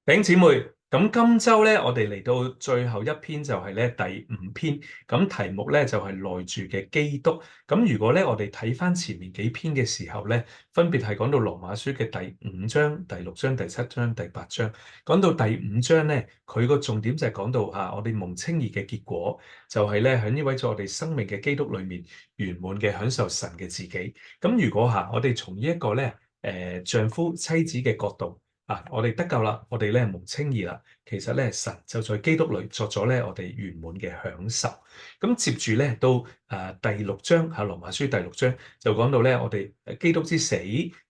弟兄姊妹，咁今周咧，我哋嚟到最後一篇就係咧第5篇，咁題目咧就係內住嘅基督。咁如果咧我哋睇翻前面幾篇嘅時候咧，分別係講到羅馬書嘅第5章、第6章、第7章、第8章。講到第5章咧，佢個重點就係講到我哋蒙稱義嘅結果，就係咧喺呢位在我哋生命嘅基督裏面圓滿嘅享受神嘅自己。咁如果我哋從呢一個咧丈夫妻子嘅角度。我哋得救啦，我哋咧蒙稱義啦。其實咧，神就在基督裏作咗咧我哋圓滿嘅享受。咁接住咧到第6章羅馬書第6章就講到咧我哋基督之死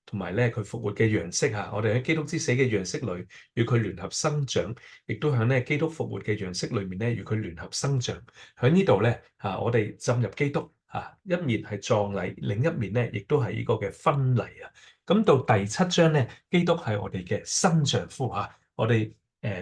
同埋咧佢復活嘅樣式我哋喺基督之死嘅樣式裏與佢聯合生長，亦都喺咧基督復活嘅樣式裏面咧與佢聯合生長。喺呢度咧我哋浸入基督一面係葬禮，另一面咧亦都係呢個嘅婚禮咁到第7章咧，基督係我哋嘅新丈夫我哋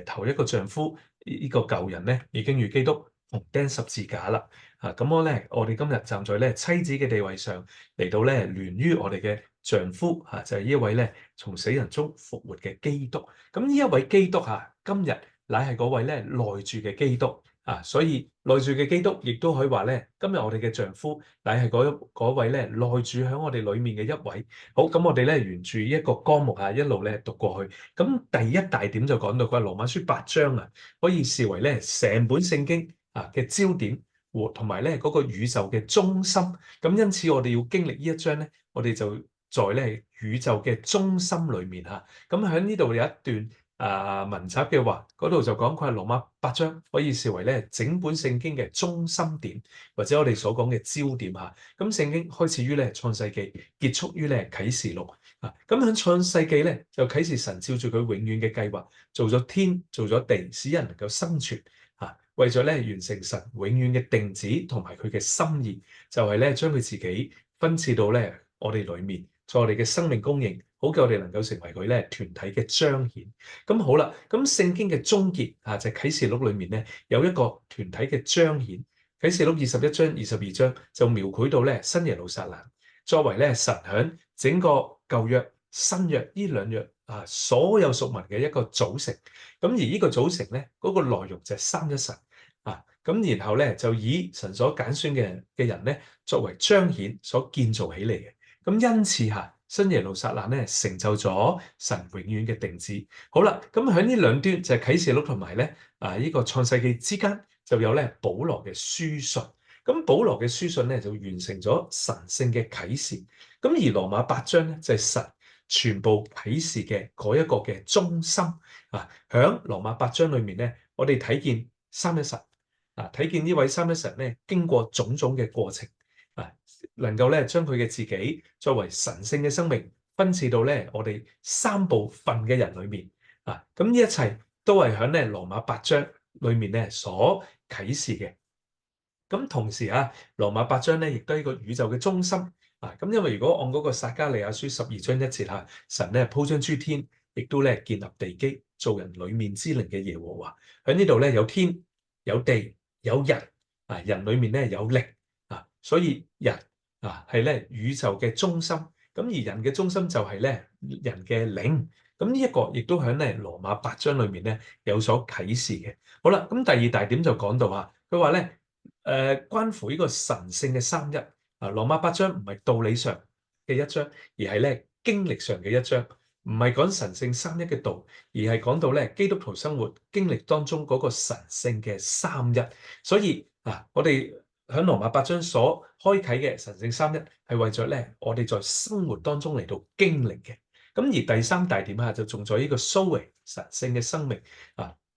頭一個丈夫呢個舊人咧，已經與基督同釘十字架啦咁我哋今日站在咧妻子嘅地位上嚟到咧聯於我哋嘅丈夫就係呢一位咧從死人中復活嘅基督。咁呢一位基督今日乃係嗰位咧內住嘅基督。所以內住嘅基督，亦都可以話咧，今日我哋嘅丈夫，乃係嗰位咧內住喺我哋裏面嘅一位。好，咁我哋咧沿住呢一個綱目一路咧讀過去。咁第一大點就講到佢羅馬書8章可以視為咧成本聖經嘅焦點和同埋咧嗰個宇宙嘅中心。咁因此我哋要經歷呢一章咧，我哋就在咧宇宙嘅中心裏面咁喺呢度有一段。文集嘅話，嗰度就講佢係羅馬8章，可以視為咧整本聖經嘅中心點，或者我哋所講嘅焦點咁聖經開始於咧創世記，結束於咧啟示錄咁喺創世記咧就啟示神照住佢永遠嘅計劃，做咗天，做咗地，使人能夠生存為咗咧完成神永遠嘅定旨同埋佢嘅心意，就係咧將佢自己分賜到咧我哋裏面，在我哋嘅生命供應。好嘅，我哋能夠成為佢咧團體嘅彰顯。咁好啦，咁聖經嘅終結就係啟示錄裏面咧有一個團體嘅彰顯。啟示錄21章、22章就描繪到咧新耶路撒冷作為咧神響整個舊約、新約呢兩約所有屬民嘅一個組成。咁而呢個組成咧嗰個內容就係三一神咁然後咧就以神所揀選嘅人咧作為彰顯所建造起嚟嘅。咁因此新耶路撒冷咧成就咗神永遠嘅定旨。好啦，咁喺呢兩端就係啟示錄同埋咧呢個創世記之間就有咧保羅嘅書信。咁保羅嘅書信咧就完成咗神聖嘅啟示。咁而羅馬8章咧就係神全部啟示嘅嗰一個嘅中心響羅馬8章裏面咧，我哋睇見三一神睇見呢位三一神咧經過種種嘅過程能夠咧將佢嘅自己作為神聖嘅生命分賜到咧我哋三部分嘅人裏面咁呢一切都係喺咧羅馬8章裏面咧所啟示嘅。咁同時羅馬8章咧亦都係一個宇宙嘅中心咁因為如果按嗰個撒迦利亞書12章1節神咧鋪張諸天，亦都咧建立地基，造人裏面之靈嘅耶和華喺呢度咧有天有地有人人裏面咧有靈所以人係咧宇宙嘅中心。咁而人嘅中心就係咧人嘅靈。咁呢一個亦都喺咧羅馬8章裏面咧有所啟示嘅。好啦，咁第二大點就講到佢話咧關乎呢個神聖嘅三一羅馬8章唔係道理上嘅一章，而係咧經歷上嘅一章。唔係講神聖三一嘅道，而係講到咧基督徒生活經歷當中嗰個神聖嘅三一。所以我哋喺羅馬8章所開啟嘅神聖三一，係為咗咧我哋在生活當中嚟到經歷嘅。咁而第三大點就仲在呢個蘇維神聖嘅生命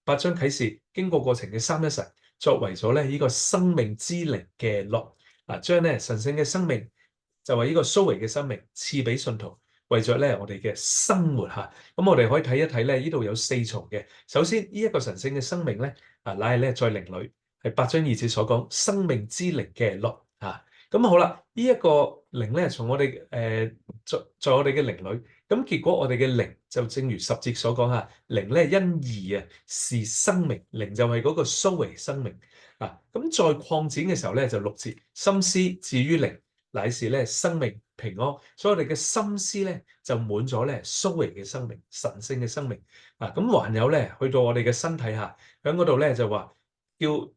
8章啟示經過程嘅三一神，作為咗咧呢個生命之靈嘅樂將咧神聖嘅生命就係呢個蘇維嘅生命賜俾信徒。為咗咧我哋嘅生活咁我哋可以睇一睇咧呢度有4重嘅。首先呢一個神聖嘅生命咧乃係咧在靈裏，係8章2節所講生命之靈嘅樂咁好啦，呢一個靈咧從我哋在我哋嘅靈裏，咁結果我哋嘅靈就正如10節所講靈咧因義是生命，靈就係嗰個蘇維生命咁再擴展嘅時候咧就6節，心思至於靈乃是咧生命平安，所以我哋嘅心思咧就滿咗咧蘇榮嘅生命、神聖嘅生命啊！咁還有咧，去到我哋嘅身體下，喺嗰度咧就話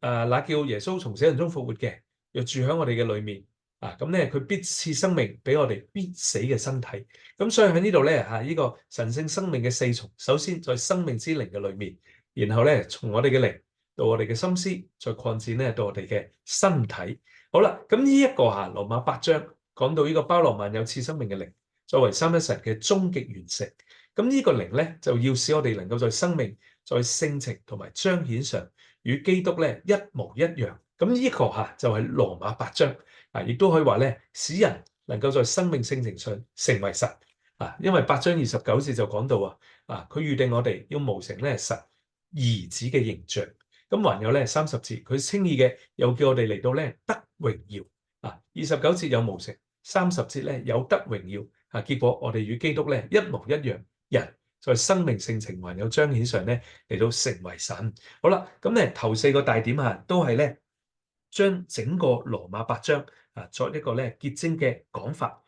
那叫耶穌從死人中復活嘅，若住喺我哋嘅裏面啊，咁咧佢必賜生命俾我哋必死嘅身體。咁所以喺呢度咧呢個神聖生命嘅四重，首先在生命之靈嘅裏面，然後咧從我哋嘅靈到我哋嘅心思，再擴展咧到我哋嘅身體。好啦，咁呢一個羅馬8章講到呢個包羅萬有賜生命嘅靈，作為三一神嘅終極完成。咁呢個靈咧就要使我哋能夠在生命、在性情同埋彰顯上與基督咧一模一樣。咁呢一個就係羅馬8章啊，亦都可以話咧使人能夠在生命性情上成為神啊。因為8章29節就講到佢預定我哋要模成咧神兒子嘅形象。咁還有咧30節，佢稱義嘅又叫我哋嚟到咧得榮耀29節有模成，30節咧有得榮耀結果我哋與基督咧一模一樣，人在生命性情還有彰顯上咧嚟到成為神。好啦，咁咧頭4個大點都係咧將整個羅馬8章作一個咧結晶嘅講法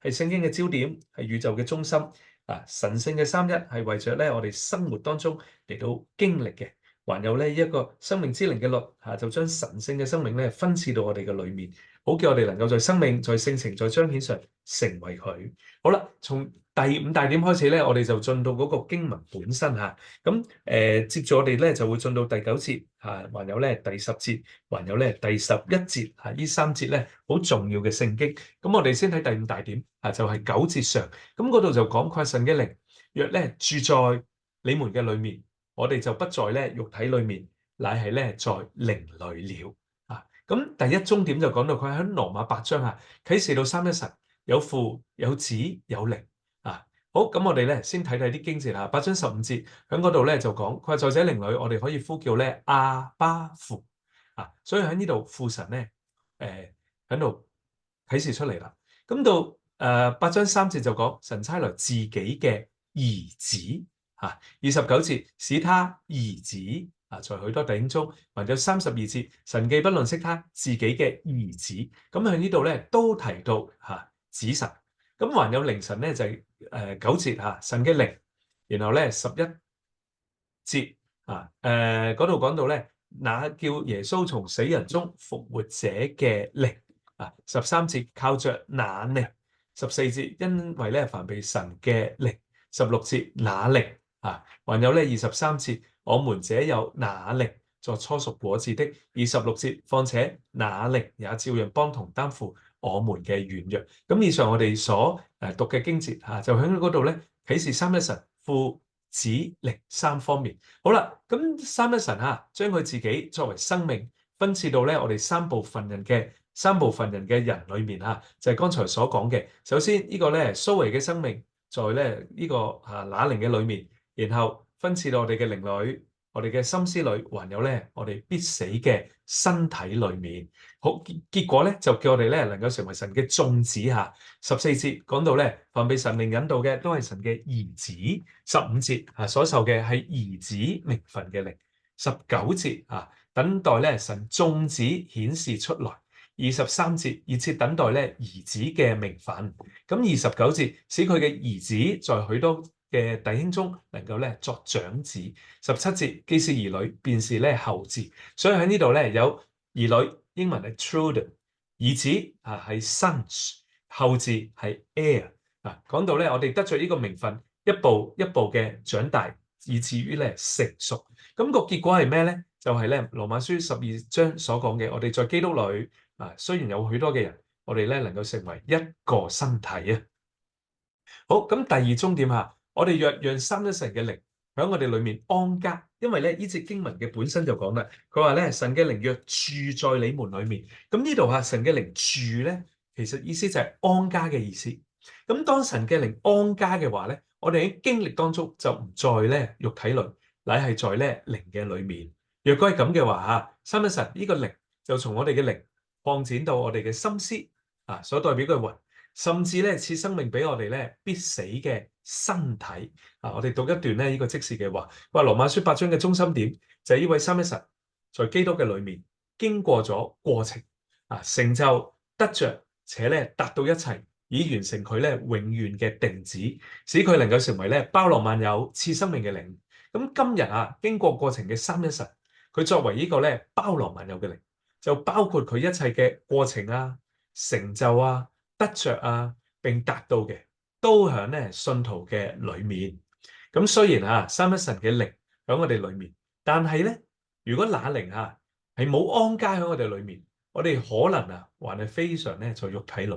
係聖經嘅焦點，係宇宙嘅中心神聖嘅三一係為着咧我哋生活當中嚟到經歷嘅。還有呢一個生命之靈嘅律就將神聖嘅生命咧分賜到我哋嘅裏面，好叫我哋能夠在生命、在性情、在彰顯上成為佢。好啦，從第5大點開始咧，我哋就進到嗰個經文本身咁接住我哋咧就會進到第9節還有咧第10節，還有咧第11節呢3節咧好重要嘅聖經。咁我哋先睇第5大點就係9節上，咁嗰度就講佢神嘅靈若咧住在你們嘅裏面，我哋就不在咧肉體裏面，乃係咧在靈裏了咁第一終點就講到佢喺羅馬8章啟示到三一神有父有子有靈好，咁我哋咧先睇睇啲經節8章15節喺嗰度咧就講佢話在這靈裏我哋可以呼叫咧阿爸父所以喺呢度父神咧喺度啟示出嚟啦。咁到8章3節就講神差來自己嘅兒子29節使他兒子在許多弟兄中，還有32節神既不吝惜他自己嘅兒子，咁喺呢度咧都提到子神。咁還有靈神咧就係9節神嘅靈，然後咧11節嗰度講到咧那叫耶穌從死人中復活者嘅靈13節靠着那靈，14節因為咧凡被神嘅靈，16節那靈還有咧23節我們這有那靈作初熟果子的，26節況且那靈也照樣幫同擔負我們嘅軟弱。咁以上我哋所讀嘅經節就喺嗰度咧啟示三一神父子靈3方面。好啦，咁三一神將佢自己作為生命分賜到咧我哋三部分人嘅人裏面就係剛才所講嘅。首先呢個咧蘇維嘅生命在咧呢個那靈嘅裏面，然後分賜到我哋嘅靈裏、我哋嘅心思裏，還有咧我哋必死嘅身體裏面。好，結果咧就叫我哋咧能夠成為神嘅眾子14節講到咧凡被神靈引導嘅都係神嘅兒子。15節所受嘅係兒子名分嘅靈。19節等待咧神眾子顯示出來。23節熱切等待咧兒子嘅名分。咁29節使佢嘅兒子在許多嘅弟兄中能夠咧作長子。17節既是兒女，便是咧後嗣。所以喺呢度咧有兒女，英文係 children， 兒子係 sons， 後嗣係 heir。講到咧我哋得著呢個名分，一步一步嘅長大，以至於咧成熟。咁個結果係咩咧？就係咧羅馬書12章所講嘅，我哋在基督裏雖然有許多嘅人，我哋咧能夠成為一個身體好，咁第二終點我哋若讓三一神嘅靈喺我哋裏面安家，因為咧呢節經文嘅本身就講啦，佢話咧神嘅靈若住在你們裏面，咁呢度神嘅靈住咧，其實意思就係安家嘅意思。咁當神嘅靈安家嘅話咧，我哋喺經歷當中就唔在咧肉體裏，乃係在咧靈嘅裏面。若果係咁嘅話三一神呢個靈就從我哋嘅靈擴展到我哋嘅心思所代表嘅魂，甚至咧賜生命俾我哋咧必死嘅身體我哋讀一段咧呢個即時嘅話，話羅馬書8章嘅中心點就係呢位三一神在基督嘅裏面經過咗過程成就得着且咧達到一切，以完成佢咧永遠嘅定旨，使佢能夠成為咧包羅萬有、賜生命嘅靈。咁今日啊，經過過程嘅三一神，佢作為呢個咧包羅萬有嘅靈，就包括佢一切嘅過程啊、成就啊、得着啊，並達到嘅，都喺咧信徒嘅裏面。咁雖然啊，三一神嘅靈喺我哋裏面，但係咧，如果那靈啊係冇安家喺我哋裏面，我哋可能啊還係非常咧在肉體裏。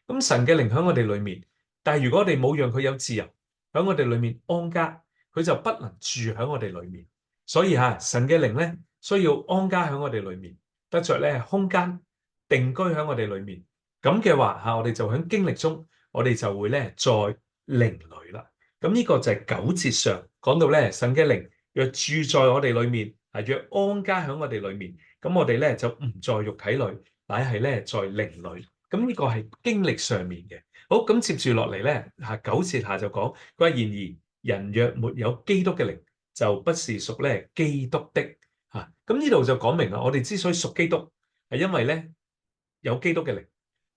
咁神嘅靈喺我哋裏面，但係如果我哋冇讓佢有自由喺我哋裏面安家，佢就不能住喺我哋裏面。所以吓，神嘅靈咧需要安家喺我哋裏面，得着咧空間定居喺我哋裏面。咁嘅話吓，我哋就喺經歷中，我哋就會咧在靈裏啦。咁呢個就係9節上講到咧，神嘅靈若住在我哋裏面，若安家喺我哋裏面，咁我哋咧就唔在肉體裏，乃係咧在靈裏。咁呢個係經歷上面嘅。好，咁接住落嚟咧，9節下就講，佢話然而人若沒有基督嘅靈，就不是屬咧基督的。咁呢度就講明啦，我哋之所以屬基督，係因為咧有基督嘅靈。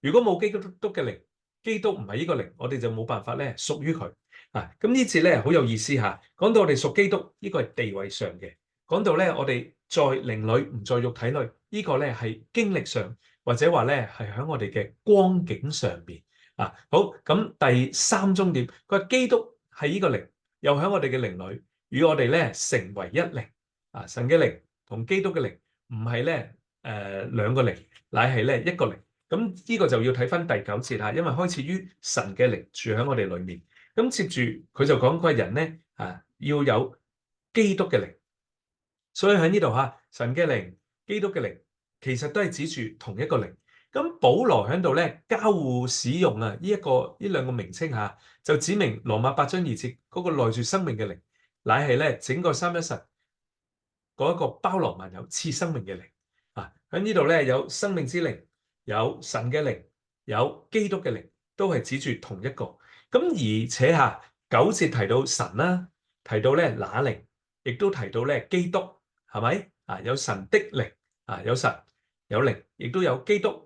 如果冇基督嘅靈，基督唔係呢個靈，我哋就冇辦法咧屬於佢。咁呢節咧好有意思嚇，講到我哋屬基督，呢個係地位上嘅；講到咧我哋在靈裏唔在肉體裏，呢個咧係經歷上，或者話咧係喺我哋嘅光景上邊。好，咁第三重點，佢話基督係呢個靈，又喺我哋嘅靈裏，與我哋咧成為一靈。神嘅靈同基督嘅靈唔係咧兩個靈，乃係咧一個靈。咁呢個就要睇翻第9節嚇，因為開始於神嘅靈住喺我哋裏面。咁接住佢就講，個人咧要有基督嘅靈，所以喺呢度嚇，神嘅靈、基督嘅靈其實都係指住同一個靈。咁保羅喺度咧交互使用呢兩個名稱嚇，就指明羅馬8章2節嗰個內住生命嘅靈，乃係咧整個三一神嗰一個包羅萬有、賜生命嘅靈。喺呢度咧有生命之靈，有神嘅靈，有基督嘅靈，都係指住同一個。咁而且9節提到神啦，提到咧那靈，亦都提到咧基督，係咪？有神的靈，有神有靈，亦都有基督。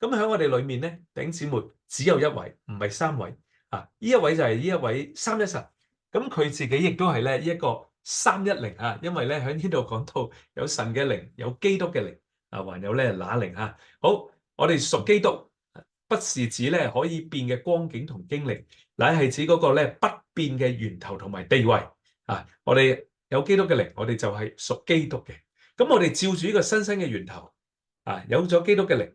咁喺我哋裏面咧，弟兄姊妹只有一位，唔係三位。呢一位就係呢一位三一神。咁佢自己亦都係咧呢一個三一靈。因為咧喺呢度講到有神嘅靈，有基督嘅靈，還有咧那靈。好，我哋屬基督，不是指咧可以變嘅光景同經歷，乃係指嗰個咧不變嘅源頭同埋地位。我哋有基督嘅靈，我哋就係屬基督嘅。咁我哋照住呢個新生嘅源頭，有咗基督嘅靈，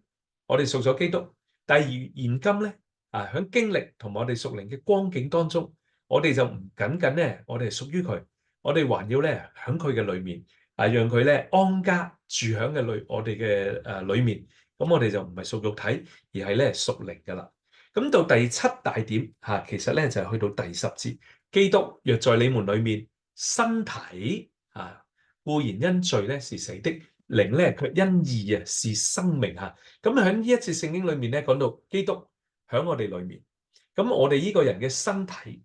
我哋屬咗基督。但係現今咧，喺經歷同埋我哋屬靈嘅光景當中，我哋就唔僅僅咧，我哋係屬於佢，我哋還要咧喺佢嘅裏面，讓佢咧安家住喺我哋嘅裏面。咁我哋就唔係屬肉體，而係咧屬靈噶啦。咁到第7大點其實咧就係去到第10節，基督若在你們裏面，身體固然因罪咧是死的，靈咧卻因義是生命。咁喺呢一節聖經裏面咧講到基督喺我哋裏面，咁我哋呢個人嘅身體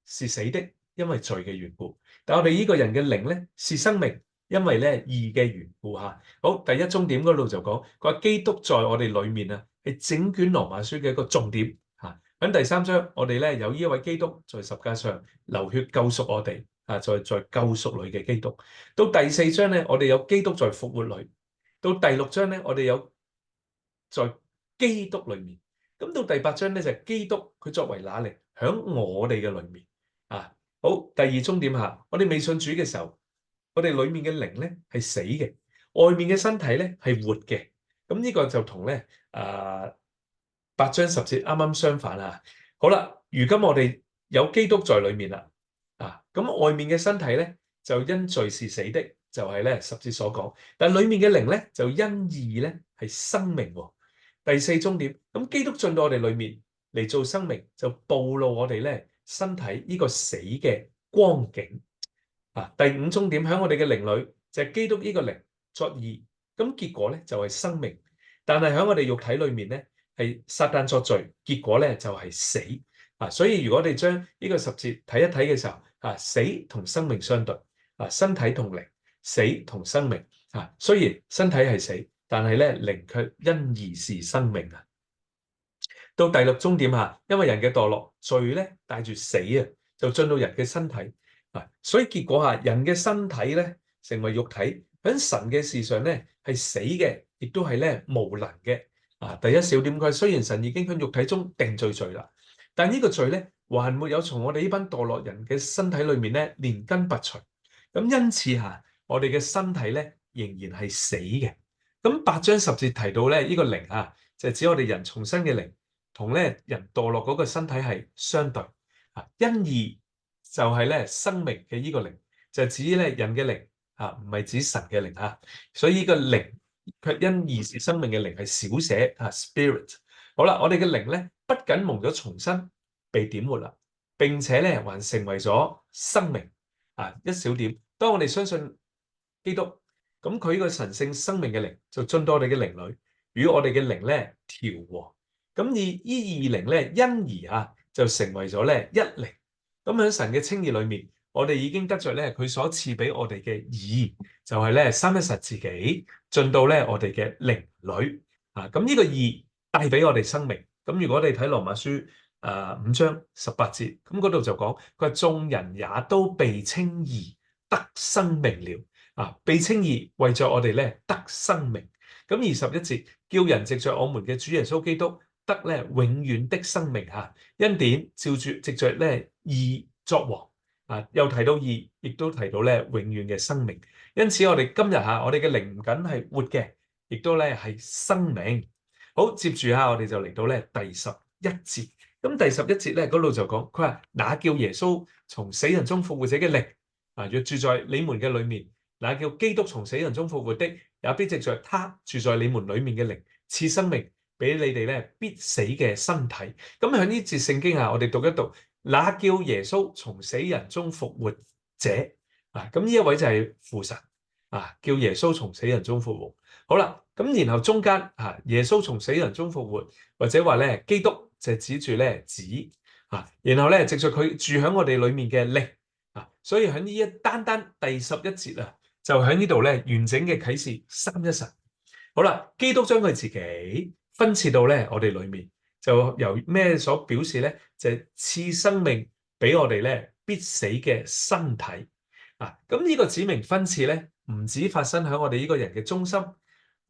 是死的，因為罪嘅緣故，但我哋呢個人嘅靈咧是生命，因為咧義嘅緣故。好，第一重點嗰度就講，佢話基督在我哋裏面係整卷羅馬書嘅一個重點。喺第3章，我哋咧有呢一位基督在十架上流血救贖我哋，在救贖裏嘅基督。到第4章咧，我哋有基督在復活裏。到第6章咧，我哋有在基督裏面。咁到第8章咧就係基督佢作為那靈喺我哋嘅裏面。好，第2重點我哋未信主嘅時候，我哋裏面嘅靈咧係死嘅，外面嘅身體咧係活嘅。咁呢個就同咧8章10節啱啱相反。好啦，如今我哋有基督在裏面啦。咁外面嘅身體咧就因罪是死的，就係咧10節所講。但係裏面嘅靈咧就因義咧係生命。第4重點，咁基督進到我哋裏面嚟做生命，就暴露我哋咧身體呢個死嘅光景。第5重點，喺我哋嘅靈裏就係基督呢個靈作義，咁結果咧就係生命。但係喺我哋肉體裏面咧係撒旦作罪，結果咧就係死。所以如果我哋將呢個10節睇一睇嘅時候，死同生命相對，身體同靈，死同生命。雖然身體係死，但係咧靈卻因義是生命。到第六終點嚇，因為人嘅墮落，罪咧帶住死啊，就進到人嘅身體啊，所以結果嚇人嘅身體咧成為肉體，喺神嘅事上咧係死嘅，亦都係咧無能嘅啊。第一小點佢雖然神已經喺肉體中定罪啦，但呢個罪咧還沒有從我哋呢班墮落人嘅身體裏面咧連根拔除，咁因此嚇我哋嘅身體咧仍然係死嘅。咁8章10節提到咧呢個靈啊，就係指我哋人重生嘅靈，同咧人墮落嗰個身體係相對啊。因義就係咧生命嘅呢個靈，就係指咧人嘅靈啊，唔係指神嘅靈啊。所以呢個靈卻因義是生命嘅靈係小寫啊 spirit。好啦，我哋嘅靈咧不僅蒙咗重生被點活啦，並且咧還成為咗生命啊。一小點，當我哋相信基督。咁佢呢個神聖生命嘅靈就進到我哋嘅靈裏，與我哋嘅靈咧調和。咁而呢二靈咧因而就成為咗咧一靈。咁喺神嘅稱義裏面，我哋已經得着咧佢所賜俾我哋嘅義，就係咧三一神自己進到咧我哋嘅靈裏啊。咁呢個義帶俾我哋生命。咁如果我哋睇羅馬書5章18節，咁嗰度就講佢話眾人也都被稱義得生命了。被稱義為咗我哋咧得生命，咁21節叫人藉着我們嘅主耶穌基督得咧永遠的生命嚇，恩典照住藉着咧義作王又提到義，亦都提到咧永遠嘅生命。因此我哋今日我哋嘅靈唔僅係活嘅，亦都咧係生命。好，接住我哋就嚟到咧第11節。咁第11節咧嗰度就講，佢話那叫耶穌從死人中復活者嘅靈若住在你們嘅裏面。那叫基督從死人中復活的，也必藉着他住在你們裏面嘅靈，賜生命俾你哋咧必死嘅身體。咁喺呢節聖經我哋讀一讀，那叫耶穌從死人中復活者咁呢一位就係父神叫耶穌從死人中復活。好啦，咁然後中間耶穌從死人中復活，或者話咧基督就指住咧子然後咧藉着佢住喺我哋裏面嘅靈所以喺呢一單第11節就喺呢度咧完整嘅啟示三一神。好啦，基督將佢自己分賜到咧我哋裏面，就由咩所表示咧？就係賜生命俾我哋咧必死嘅身體咁呢個指明分賜咧，唔止發生喺我哋呢個人嘅中心，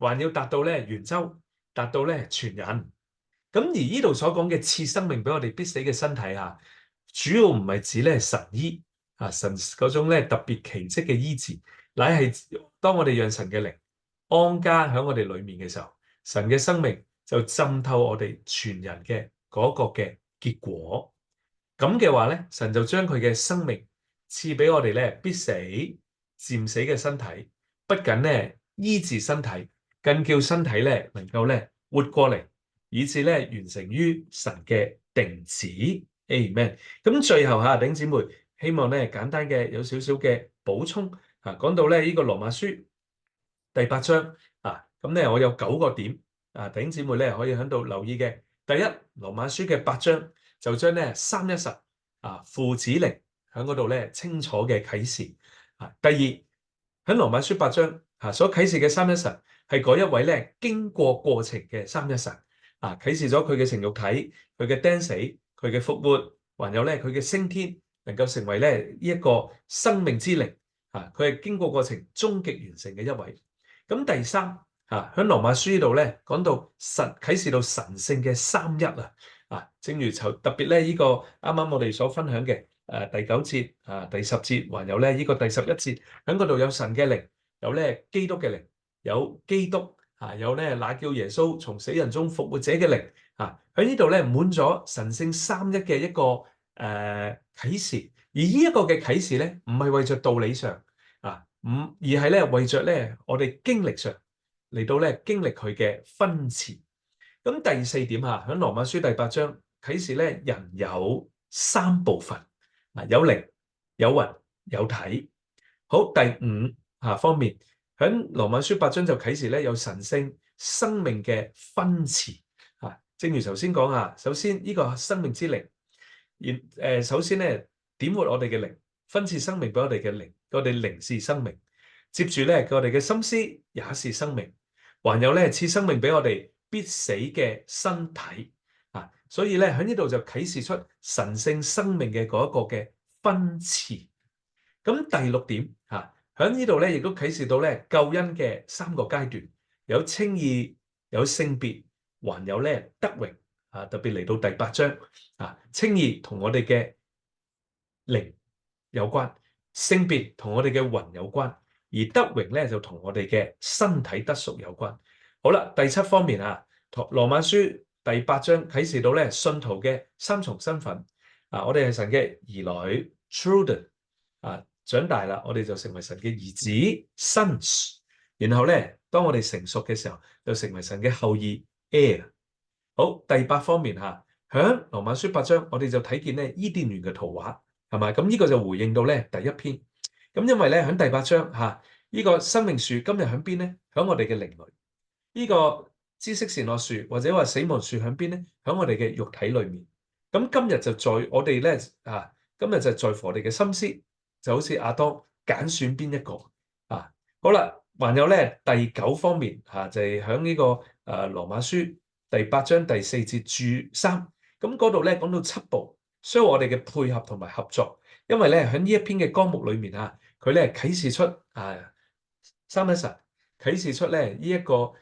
還要達到咧圓周，達到咧全人。咁而呢度所講嘅賜生命俾我哋必死嘅身體主要唔係指咧神醫神嗰種咧特別奇蹟嘅醫治。乃係當我哋讓神嘅靈安家喺我哋裏面嘅時候，神嘅生命就浸透我哋全人嘅嗰個嘅結果。咁嘅話咧，神就將佢嘅生命賜俾我哋咧必死漸死嘅身體，不僅咧醫治身體，更叫身體咧能夠咧活過嚟，以致咧完成於神嘅定旨。Amen。咁最後弟兄姊妹，希望咧簡單嘅有少少嘅補充。講到咧呢個羅馬書第8章咁咧我有9個點弟兄姊妹咧可以喺度留意嘅。第一，羅馬書嘅8章就將咧三一神父子靈喺嗰度咧清楚嘅啟示。第二，喺羅馬書8章所啟示嘅三一神係嗰一位咧經過程嘅三一神啟示咗佢嘅成肉體、佢嘅釘死、佢嘅復活，還有咧佢嘅升天，能夠成為咧呢一個生命之靈。佢係經過程終極完成嘅一位。咁第三喺羅馬書呢度咧講到神啟示到神聖嘅三一正如特別咧呢個啱啱我哋所分享嘅第9節第10節，還有咧呢個第11節，喺嗰度有神嘅靈，有咧基督嘅靈，有基督有咧那叫耶穌從死人中復活者嘅靈喺呢度咧滿咗神聖三一嘅一個啟示。而呢一個嘅啟示咧，唔係為着道理上而係咧為着咧我哋經歷上嚟到咧經歷佢嘅分賜。咁第四點喺羅馬書第8章啟示咧，人有三部分有靈、有魂、有體。好，第五方面喺羅馬書8章就啟示咧有神聖生命嘅分賜正如頭先講首先呢個生命之靈，首先咧點活我哋嘅靈，分賜生命俾我哋嘅靈，我哋靈是生命。接住咧我哋嘅心思也是生命，還有咧賜生命俾我哋必死嘅身體所以咧喺呢度就啟示出神聖生命嘅嗰一個嘅分賜。咁第六點喺呢度咧亦都啟示到咧救恩嘅三個階段，有稱義、有聖別，還有咧得榮。特別嚟到第八章稱義同我哋嘅靈有關，聖別同我哋嘅魂有關，而得榮咧就同我哋嘅身體得贖有關。好啦，第七方面羅馬書第八章啟示到咧信徒嘅三重身份。我哋係神嘅兒女 children 長大啦，我哋就成為神嘅兒子 sons。然後咧，當我哋成熟嘅時候，就成為神嘅後裔 heir。好，第八方面響羅馬書八章，我哋就睇見咧伊甸園嘅圖畫，係咪？咁呢個就回應到咧第一篇。咁因為咧響第八章呢個生命樹今日響邊咧？響我哋嘅靈裏。呢個知識善惡樹或者話死亡樹響邊咧？響我哋嘅肉體裏面。咁今日就在我哋咧今日就在乎我哋嘅心思，就好似亞當揀選邊一個好啦，還有咧第九方面就係響呢個羅馬書第八章第四節注三，咁嗰度咧講到七步，需要我哋嘅配合同埋合作，因為咧喺呢一篇嘅綱目裏面佢咧啟示出三一神啟示出咧呢一個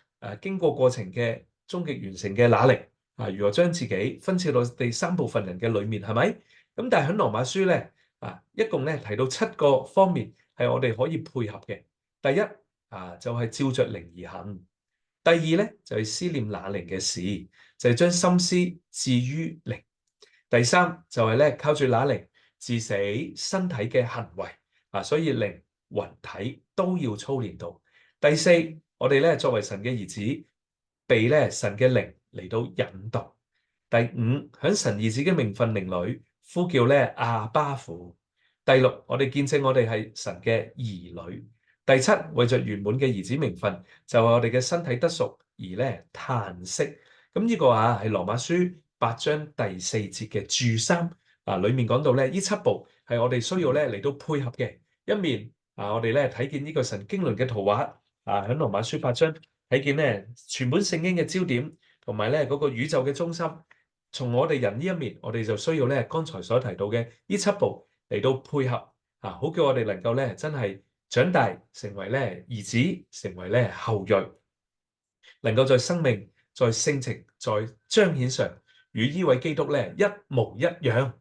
經過過程嘅終極完成嘅那力如何將自己分設到第三部分人嘅裏面，係咪？咁但係喺羅馬書咧一共咧提到七個方面係我哋可以配合嘅。第一就係照着靈而行。第二咧就係思念那靈嘅事，就係將心思置於靈。第三就係咧靠住那靈治死身體嘅行為所以靈魂體都要操練到。第四，我哋咧作為神嘅兒子，被咧神嘅靈嚟到引導。第五，喺神兒子嘅名分靈裏呼叫咧阿爸父。第六，我哋見證我哋係神嘅兒女。第七，為着圓滿嘅兒子名分，就係我哋嘅身體得贖而咧嘆息。咁呢個係羅馬書八章第四節嘅注三裏面講到咧，呢七步係我哋需要咧嚟到配合嘅。一面我哋咧睇見呢個神經綸嘅圖畫喺羅馬書八章睇見咧全本聖經嘅焦點同埋咧嗰個宇宙嘅中心。從我哋人呢一面，我哋就需要咧剛才所提到嘅呢七步嚟到配合好叫我哋能夠咧真係長大成為咧兒子，成為咧後裔，能夠在生命、在性情、在彰顯上與呢位基督咧一模一樣。